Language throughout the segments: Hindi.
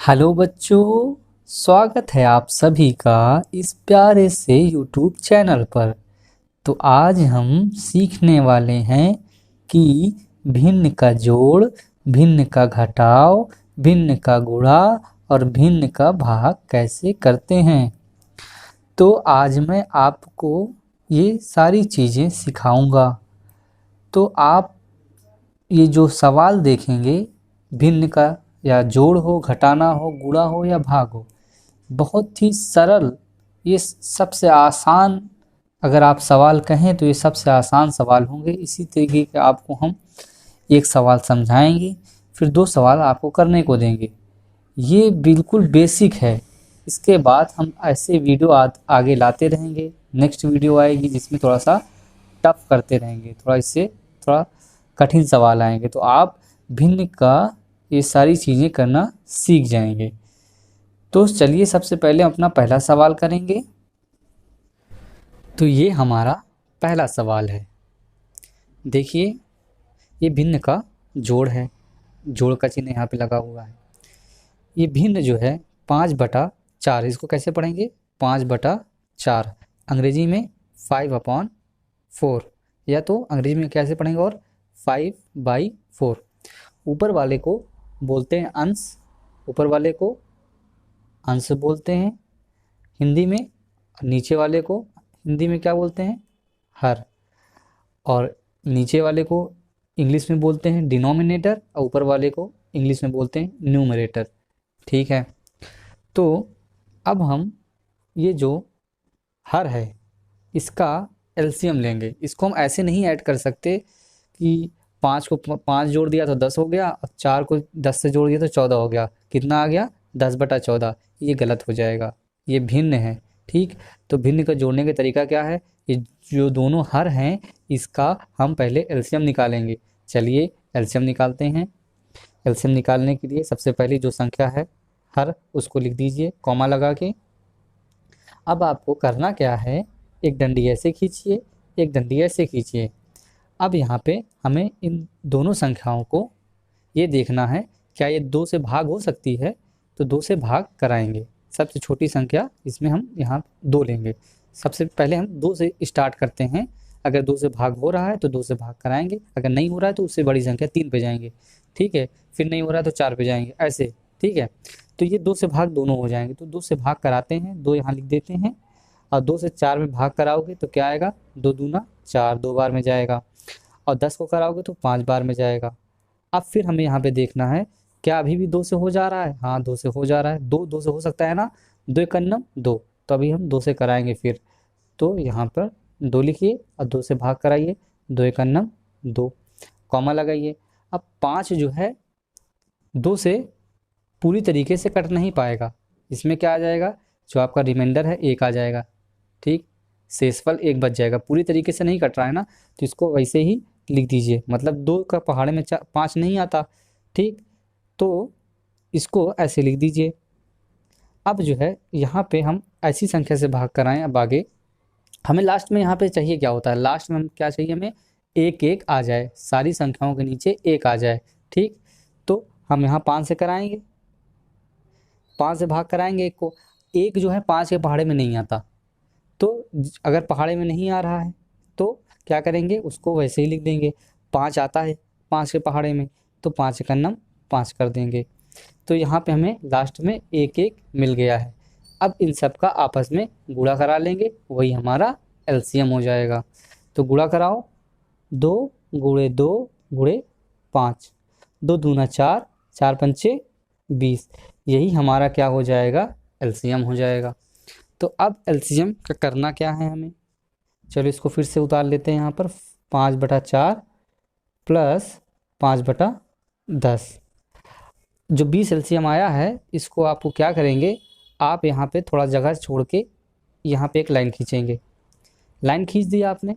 हेलो बच्चों, स्वागत है आप सभी का इस प्यारे से YouTube चैनल पर। तो आज हम सीखने वाले हैं कि भिन्न का जोड़, भिन्न का घटाव, भिन्न का गुणा और भिन्न का भाग कैसे करते हैं। तो आज मैं आपको ये सारी चीज़ें सिखाऊंगा। तो आप ये जो सवाल देखेंगे, भिन्न का या जोड़ हो, घटाना हो, गुणा हो या भाग हो, बहुत ही सरल, ये सबसे आसान, अगर आप सवाल कहें तो ये सबसे आसान सवाल होंगे। इसी तरीके के आपको हम एक सवाल समझाएंगे, फिर दो सवाल आपको करने को देंगे। ये बिल्कुल बेसिक है। इसके बाद हम ऐसे वीडियो आगे लाते रहेंगे। नेक्स्ट वीडियो आएगी जिसमें थोड़ा सा टफ करते रहेंगे, थोड़ा इससे थोड़ा कठिन सवाल आएंगे, तो आप भिन्न का ये सारी चीज़ें करना सीख जाएंगे। तो चलिए सबसे पहले अपना पहला सवाल करेंगे। तो ये हमारा पहला सवाल है। देखिए, ये भिन्न का जोड़ है, जोड़ का चिन्ह यहाँ पे लगा हुआ है। ये भिन्न जो है 5/4, इसको कैसे पढ़ेंगे? 5/4, अंग्रेजी में 5/4, या तो अंग्रेजी में कैसे पढ़ेंगे और 5/4। ऊपर वाले को बोलते हैं अंश, ऊपर वाले को अंश बोलते हैं हिंदी में, नीचे वाले को हिंदी में क्या बोलते हैं? हर। और नीचे वाले को इंग्लिश में बोलते हैं डिनोमिनेटर, और ऊपर वाले को इंग्लिश में बोलते हैं न्यूमरेटर। ठीक है, तो अब हम ये जो हर है इसका एलसीएम लेंगे। इसको हम ऐसे नहीं ऐड कर सकते कि 5 को 5 जोड़ दिया तो 10 हो गया, और 4 को 10 से जोड़ दिया तो 14 हो गया। कितना आ गया? 10/14। ये गलत हो जाएगा, ये भिन्न है। ठीक, तो भिन्न का जोड़ने का तरीका क्या है? ये जो दोनों हर हैं इसका हम पहले एलसीएम निकालेंगे। चलिए एलसीएम निकालते हैं। एलसीएम निकालने के लिए सबसे पहली जो संख्या है हर, उसको लिख दीजिए कॉमा लगा के। अब आपको करना क्या है, एक डंडी ऐसे खींचिए, एक डंडी ऐसे खींचिए। अब यहाँ पे हमें इन दोनों संख्याओं को ये देखना है, क्या ये 2 से भाग हो सकती है? तो 2 से भाग कराएंगे। सबसे छोटी संख्या इसमें हम यहाँ 2 लेंगे। सबसे पहले हम 2 से स्टार्ट करते हैं। अगर 2 से भाग हो रहा है तो 2 से भाग कराएंगे, अगर नहीं हो रहा है तो उससे बड़ी संख्या 3 पे जाएंगे। ठीक है, फिर नहीं हो रहा है तो 4 पे जाएंगे, ऐसे। ठीक है, तो ये 2 से भाग दोनों हो जाएंगे, तो 2 से भाग कराते हैं, 2 यहाँ लिख देते हैं। और 2 से 4 में भाग कराओगे तो क्या आएगा? 2 दूना 4, 2 बार में जाएगा। और 10 को कराओगे तो 5 बार में जाएगा। अब फिर हमें यहाँ पे देखना है, क्या अभी भी 2 से हो जा रहा है? हाँ, 2 से हो जा रहा है। 2 से हो सकता है ना? 2 एकन्नम 2, तो अभी हम 2 से कराएंगे फिर। तो यहाँ पर 2 लिखिए और 2 से भाग कराइए, 2 एकन्नम 2, कॉमा लगाइए। अब 5 जो है 2 से पूरी तरीके से कट नहीं पाएगा, इसमें क्या आ जाएगा? जो आपका रिमाइंडर है 1 आ जाएगा। ठीक, शेषफल 1 बच जाएगा। पूरी तरीके से नहीं कट रहा है ना, तो इसको वैसे ही लिख दीजिए। मतलब 2 का पहाड़े में 5 नहीं आता। ठीक, तो इसको ऐसे लिख दीजिए। अब जो है यहाँ पे हम ऐसी संख्या से भाग कराएं। अब आगे हमें लास्ट में यहाँ पे चाहिए क्या होता है? लास्ट में हम क्या चाहिए? हमें 1 आ जाए, सारी संख्याओं के नीचे 1 आ जाए। ठीक, तो हम यहाँ 5 से कराएंगे, 5 से भाग कराएंगे 1 को। 1 जो है 5 के पहाड़े में नहीं आता, तो अगर पहाड़े में नहीं आ रहा है तो क्या करेंगे? उसको वैसे ही लिख देंगे। 5 आता है 5 के पहाड़े में, तो 5 एकन्नम 5 कर देंगे। तो यहाँ पे हमें लास्ट में 1 मिल गया है। अब इन सब का आपस में गुणा करा लेंगे, वही हमारा एलसीएम हो जाएगा। तो गुणा कराओ, 2 गुणे 2 गुणे 5, 2 दूना 4, 4 पंचे 20, यही हमारा क्या हो जाएगा? एलसीएम हो जाएगा। तो अब एलसीएम का करना क्या है हमें? चलो इसको फिर से उतार लेते हैं यहाँ पर। 5/4 प्लस 5/10, जो 20 एलसीएम आया है इसको आपको क्या करेंगे? आप यहाँ पे थोड़ा जगह छोड़ के यहाँ पे एक लाइन खींचेंगे। लाइन खींच दिया आपने।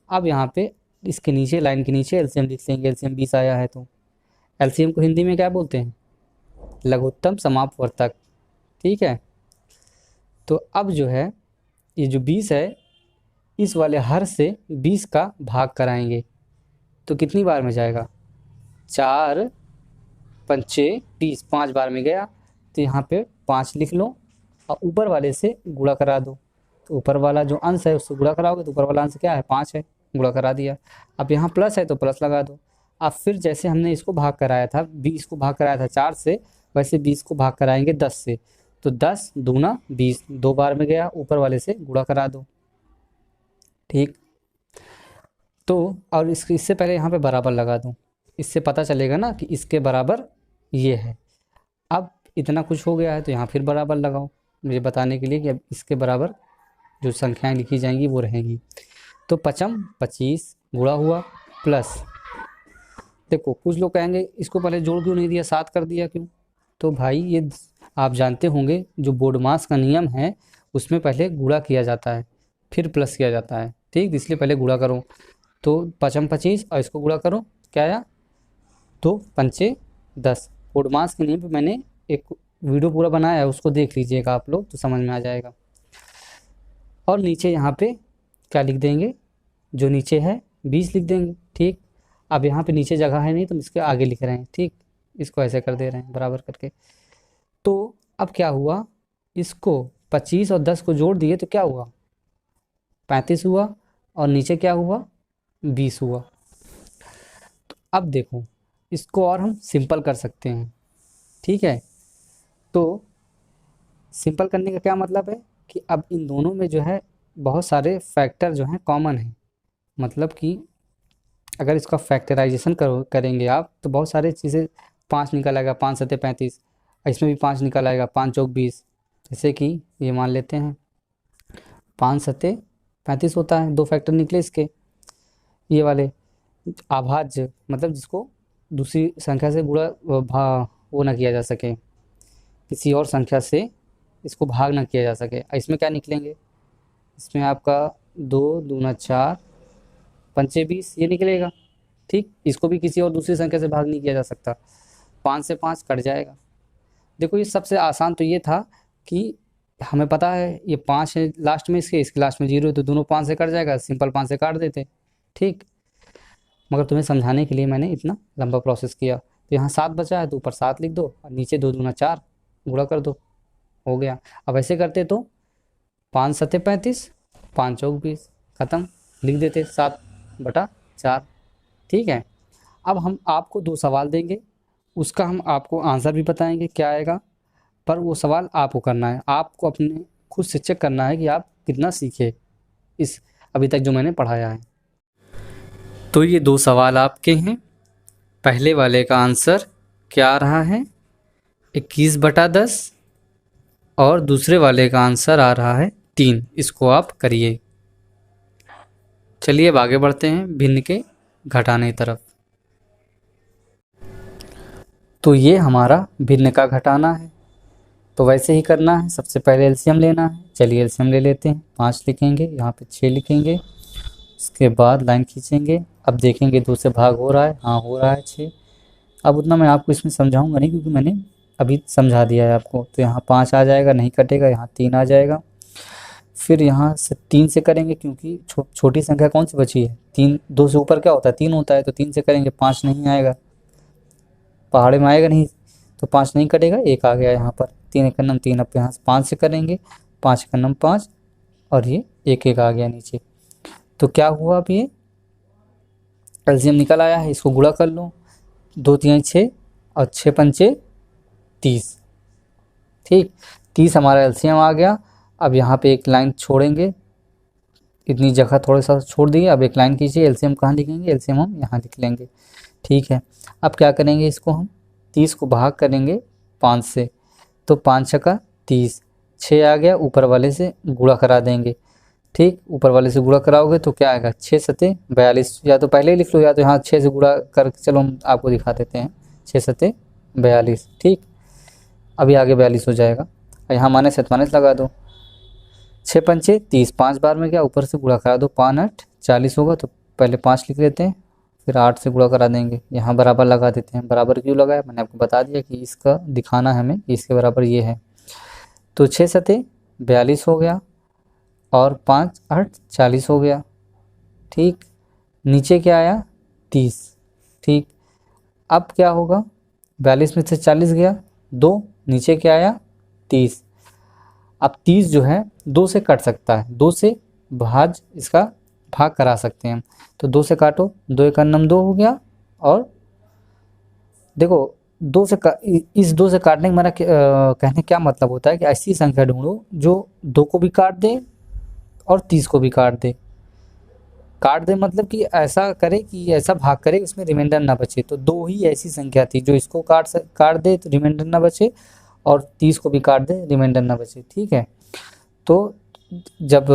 अब यहाँ पे इसके नीचे, लाइन के नीचे एलसीएम लिख लेंगे। एलसीएम 20 आया है तो एलसीएम को हिंदी में क्या बोलते हैं? लघुत्तम समापवर्तक। ठीक है, तो अब जो है ये जो 20 है, इस वाले हर से 20 का भाग कराएंगे, तो कितनी बार में जाएगा? 4 पंचे 20, 5 बार में गया। तो यहाँ पे 5 लिख लो और ऊपर वाले से गुणा करा दो। तो ऊपर वाला जो अंश है उससे गुणा कराओगे तो ऊपर वाला अंश क्या है, 5 है, गुणा करा दिया। अब यहाँ प्लस है तो प्लस लगा दो। अब फिर जैसे हमने इसको भाग कराया था, 20 को भाग कराया था 4 से, वैसे 20 को भाग कराएंगे 10 से। तो 10 दूना 20, 2 बार में गया, ऊपर वाले से गुणा करा दो। ठीक, तो और इससे पहले यहाँ पे बराबर लगा दूँ, इससे पता चलेगा ना कि इसके बराबर ये है। अब इतना कुछ हो गया है तो यहाँ फिर बराबर लगाओ, मुझे बताने के लिए कि अब इसके बराबर जो संख्याएं लिखी जाएंगी वो रहेंगी। तो 5 25 गुणा हुआ प्लस, देखो कुछ लोग कहेंगे इसको पहले जोड़ क्यों नहीं दिया, 7 कर दिया क्यों। तो भाई ये आप जानते होंगे जो बोर्डमास का नियम है उसमें पहले गुणा किया जाता है फिर प्लस किया जाता है। ठीक, इसलिए पहले गुणा करो। तो 5 25 और इसको गुणा करो, क्या आया, 2 पंचे 10। बोर्डमास के नियम पे मैंने एक वीडियो पूरा बनाया है, उसको देख लीजिएगा आप लोग तो समझ में आ जाएगा। और नीचे यहाँ पे क्या लिख देंगे, जो नीचे है 20 लिख देंगे। ठीक, अब यहाँ पे नीचे जगह है नहीं तो इसके आगे लिख रहे हैं। ठीक, इसको ऐसे कर दे रहे हैं बराबर करके। तो अब क्या हुआ, इसको 25 और 10 को जोड़ दिए तो क्या हुआ, 35 हुआ, और नीचे क्या हुआ, 20 हुआ। तो अब देखो इसको और हम सिंपल कर सकते हैं। ठीक है, तो सिंपल करने का क्या मतलब है कि अब इन दोनों में जो है बहुत सारे फैक्टर जो हैं कॉमन हैं। मतलब कि अगर इसका फैक्टराइजेशन करेंगे आप तो बहुत सारे चीज़ें, 5 निकल आएगा, 5 सत्ते 35, इसमें भी 5 निकल आएगा, 5 चौक 20। जैसे कि ये मान लेते हैं 5 सत्ते 35 होता है, 2 फैक्टर निकले इसके, ये वाले अभाज्य, मतलब जिसको दूसरी संख्या से गुणा वो ना किया जा सके, किसी और संख्या से इसको भाग ना किया जा सके। इसमें क्या निकलेंगे, इसमें आपका 2 दूना 4 पंचे 20 ये निकलेगा। ठीक, इसको भी किसी और दूसरी संख्या से भाग नहीं किया जा सकता, 5 से 5 कट जाएगा। देखो ये सबसे आसान तो ये था कि हमें पता है ये 5 है लास्ट में, इसके लास्ट में 0 है, तो दोनों 5 से कट जाएगा, सिंपल 5 से काट देते। ठीक, मगर तुम्हें समझाने के लिए मैंने इतना लंबा प्रोसेस किया। तो यहाँ 7 बचा है तो ऊपर 7 लिख दो और नीचे 2 दूना 4 गुणा कर दो, हो गया। अब ऐसे करते तो 5 सत्ते 35, 5 चौक 20, ख़त्म, लिख देते 7/4। ठीक है, अब हम आपको 2 सवाल देंगे, उसका हम आपको आंसर भी बताएंगे क्या आएगा, पर वो सवाल आपको करना है, आपको अपने खुद से चेक करना है कि आप कितना सीखे इस अभी तक जो मैंने पढ़ाया है। तो ये 2 सवाल आपके हैं। पहले वाले का आंसर क्या आ रहा है, 21/10, और दूसरे वाले का आंसर आ रहा है 3। इसको आप करिए। चलिए अब आगे बढ़ते हैं भिन्न के घटाने की तरफ। तो ये हमारा भिन्न का घटाना है, तो वैसे ही करना है। सबसे पहले एलसीएम लेना है, चलिए एलसीएम ले लेते हैं। 5 लिखेंगे, यहाँ पे 6 लिखेंगे, उसके बाद लाइन खींचेंगे। अब देखेंगे 2 से भाग हो रहा है, हाँ हो रहा है 6। अब उतना मैं आपको इसमें समझाऊंगा नहीं क्योंकि मैंने अभी समझा दिया है आपको। तो यहाँ 5 आ जाएगा, नहीं कटेगा, यहाँ 3 आ जाएगा। फिर यहाँ से 3 से करेंगे क्योंकि छोटी संख्या कौन सी बची है, 3, 2 से ऊपर क्या होता है 3 होता है, तो 3 से करेंगे, 5 नहीं आएगा, पहाड़े में आएगा नहीं, तो 5 नहीं कटेगा, 1 आ गया यहाँ पर, 3 एक नम 3। अब यहाँ से 5 से करेंगे, 5 एक नम 5, और ये 1 आ गया नीचे। तो क्या हुआ, अब ये एलसीएम निकल आया है, इसको गुणा कर लो, 2 3 6 और 6 पंचे 30। ठीक, 30 हमारा एलसीएम आ गया। अब यहाँ पे एक लाइन छोड़ेंगे, इतनी जगह थोड़ा सा छोड़ दिए, अब एक लाइन खींचिए। एलसीएम कहाँ लिखेंगे, एलसीएम हम यहाँ लिख लेंगे। ठीक है, अब क्या करेंगे, इसको हम 30 को भाग करेंगे 5 से, तो 5 छक्का 30, 6 आ गया, ऊपर वाले से गुणा करा देंगे। ठीक, ऊपर वाले से गुणा कराओगे तो क्या आएगा, 6 सत्ते 42, या तो पहले ही लिख लो या तो यहाँ 6 से गुणा करके, चलो हम आपको दिखा देते हैं, 6 सत्ते 42। ठीक, अभी आगे 42 हो जाएगा, यहाँ माइनस माइनस लगा दो, 6 पंचे 30, 5 बार में क्या, ऊपर से गुणा करा दो, 5 8 40 होगा, तो पहले 5 लिख लेते हैं, फिर 8 से गुणा करा देंगे, यहाँ बराबर लगा देते हैं। बराबर क्यों लगाया, मैंने आपको बता दिया कि इसका दिखाना है हमें, इसके बराबर ये है। तो 6 सत्ते 42 हो गया और 5 8 40 हो गया। ठीक, नीचे क्या आया 30। ठीक, अब क्या होगा, 42 में से 40 गया, 2 नीचे क्या आया 30। अब 30 जो है 2 से कट सकता है, 2 से इसका भाग करा सकते हैं हम। तो 2 से काटो, 2 एक नम 2 हो गया। और देखो इस 2 से काटने का मेरा कहने क्या मतलब होता है कि ऐसी संख्या ढूंढो जो 2 को भी काट दे और 30 को भी काट दे। काट दे मतलब कि ऐसा करे कि ऐसा भाग करे उसमें रिमाइंडर ना बचे। तो 2 ही ऐसी संख्या थी जो इसको काट दे तो रिमाइंडर ना बचे, और 30 को भी काट दे रिमाइंडर ना बचे। ठीक है, तो जब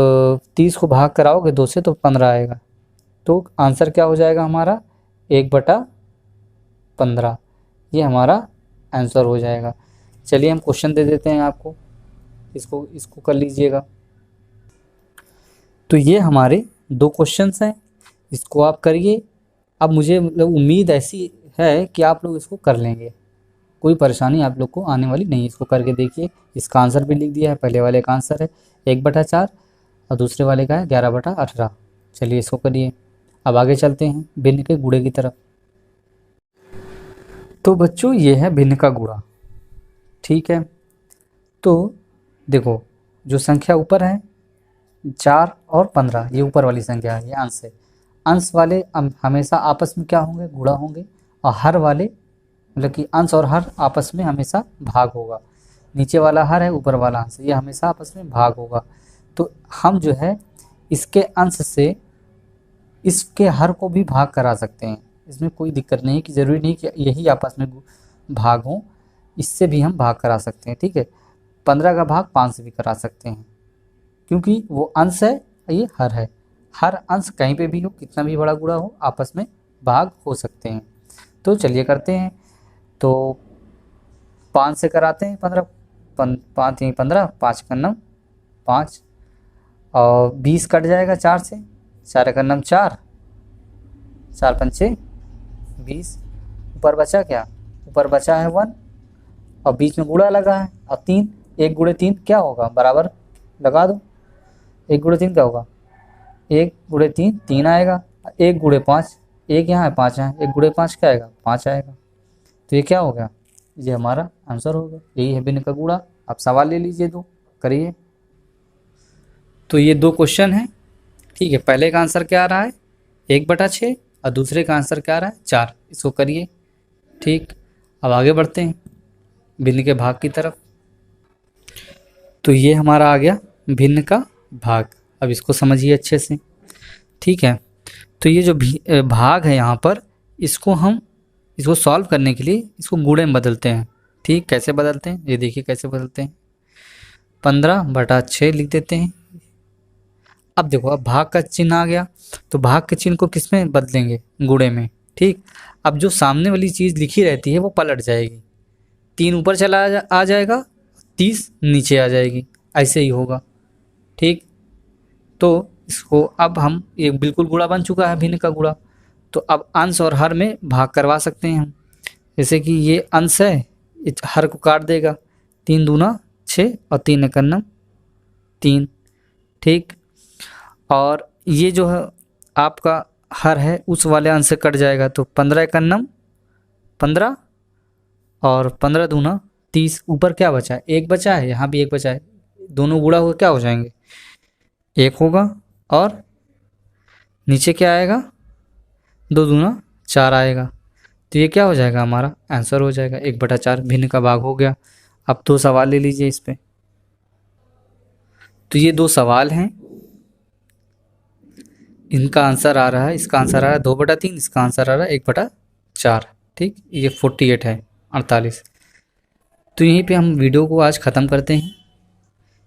30 को भाग कराओगे 2 से तो 15 आएगा। तो आंसर क्या हो जाएगा हमारा 1/15। ये हमारा आंसर हो जाएगा। चलिए हम क्वेश्चन दे देते हैं आपको, इसको कर लीजिएगा। तो ये हमारे 2 क्वेश्चंस हैं, इसको आप करिए। अब मुझे मतलब उम्मीद ऐसी है कि आप लोग इसको कर लेंगे, कोई परेशानी आप लोग को आने वाली नहीं। इसको करके देखिए। इसका आंसर भी लिख दिया है, पहले वाले का आंसर है 1/4 और दूसरे वाले का है 11/18। चलिए इसको करिए। अब आगे चलते हैं भिन्न के गुणे की तरफ। तो बच्चों ये है भिन्न का गुणा। ठीक है, तो देखो जो संख्या ऊपर है 4 और 15, ये ऊपर वाली संख्या है, ये अंश है। अंश वाले हमेशा आपस में क्या होंगे, गुणा होंगे। और हर वाले मतलब कि अंश और हर आपस में हमेशा भाग होगा। नीचे वाला हर है, ऊपर वाला अंश, ये हमेशा आपस में भाग होगा। तो हम जो है इसके अंश से इसके हर को भी भाग करा सकते हैं। इसमें कोई दिक्कत नहीं कि ज़रूरी नहीं कि यही आपस में भाग हों, इससे भी हम भाग करा सकते हैं। ठीक है, 15 का भाग 5 से भी करा सकते हैं, क्योंकि वो अंश है, ये हर है। हर अंश कहीं पे भी हो, कितना भी बड़ा गुणा हो, आपस में भाग हो सकते हैं। तो चलिए करते हैं। तो 5 से कराते हैं 15, 5 यहीं 15, 5 का नम 5 और 20 कट जाएगा 4 से, 4 का नम 4, 4 पंचे 20। ऊपर बचा क्या, ऊपर बचा है 1 और बीच में गुणा लगा है। अब 3, 1 गुणे 3 क्या होगा, बराबर लगा दो। 1 गुणे 3 क्या होगा, 1 गुणे 3 3 आएगा। 1 गुणे 5, 1 यहाँ है 5 यहाँ, 1 गुणे 5 क्या आएगा 5 आएगा। तो ये क्या हो गया, ये हमारा आंसर हो गया। यही है भिन्न का गुणा। आप सवाल ले लीजिए, 2 करिए। तो ये 2 क्वेश्चन हैं। ठीक है, पहले का आंसर क्या आ रहा है 1/6 और दूसरे का आंसर क्या आ रहा है 4। इसको करिए। ठीक, अब आगे बढ़ते हैं भिन्न के भाग की तरफ। तो ये हमारा आ गया भिन्न का भाग। अब इसको समझिए अच्छे से। ठीक है, तो ये जो भाग है यहाँ पर, इसको सॉल्व करने के लिए इसको गुणे में बदलते हैं। ठीक, कैसे बदलते हैं ये देखिए कैसे बदलते हैं। 15/6 लिख देते हैं। अब देखो, अब भाग का चिन्ह आ गया, तो भाग के चिन्ह को किस में बदलेंगे, गुणे में। ठीक, अब जो सामने वाली चीज़ लिखी रहती है वो पलट जाएगी, 3 ऊपर चला आ जाएगा, 30 नीचे आ जाएगी, ऐसे ही होगा। ठीक, तो इसको अब हम, ये बिल्कुल गुणा बन चुका है भिन्न का गुणा। तो अब अंश और हर में भाग करवा सकते हैं हम। जैसे कि ये अंश है, इस हर को काट देगा, 3 दूना 6 और 3 एक नम 3। ठीक, और ये जो है आपका हर है उस वाले अंश से कट जाएगा, तो 15 एक नम 15 और 15 दूना 30। ऊपर क्या बचा है, 1 बचा है, यहाँ भी 1 बचा है, दोनों गुणा हुआ क्या हो जाएंगे 1 होगा। और नीचे क्या आएगा, 2 दूना 4 आएगा। तो ये क्या हो जाएगा, हमारा आंसर हो जाएगा 1/4 भिन्न का भाग हो गया। अब 2 सवाल ले लीजिए इस पे। तो ये 2 सवाल हैं, इनका आंसर आ रहा है, इसका आंसर आ रहा है 2/3, इसका आंसर आ रहा है 1/4। ठीक, ये 48 है 48। तो यहीं पे हम वीडियो को आज ख़त्म करते हैं।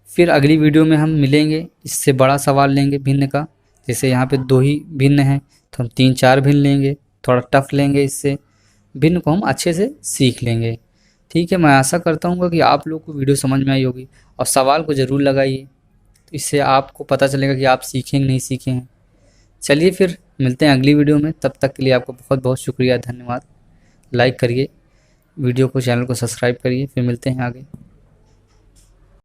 फिर अगली वीडियो में हम मिलेंगे, इससे बड़ा सवाल लेंगे भिन्न का। जैसे यहाँ पे 2 ही भिन्न हैं, तो हम 3-4 भिन्न लेंगे, थोड़ा टफ लेंगे। इससे भिन्न को हम अच्छे से सीख लेंगे। ठीक है, मैं आशा करता हूँ कि आप लोग को वीडियो समझ में आई होगी, और सवाल को ज़रूर लगाइए, तो इससे आपको पता चलेगा कि आप सीखेंगे नहीं सीखे हैं। चलिए फिर मिलते हैं अगली वीडियो में, तब तक के लिए आपको बहुत बहुत शुक्रिया, धन्यवाद। लाइक करिए वीडियो को, चैनल को सब्सक्राइब करिए, फिर मिलते हैं आगे।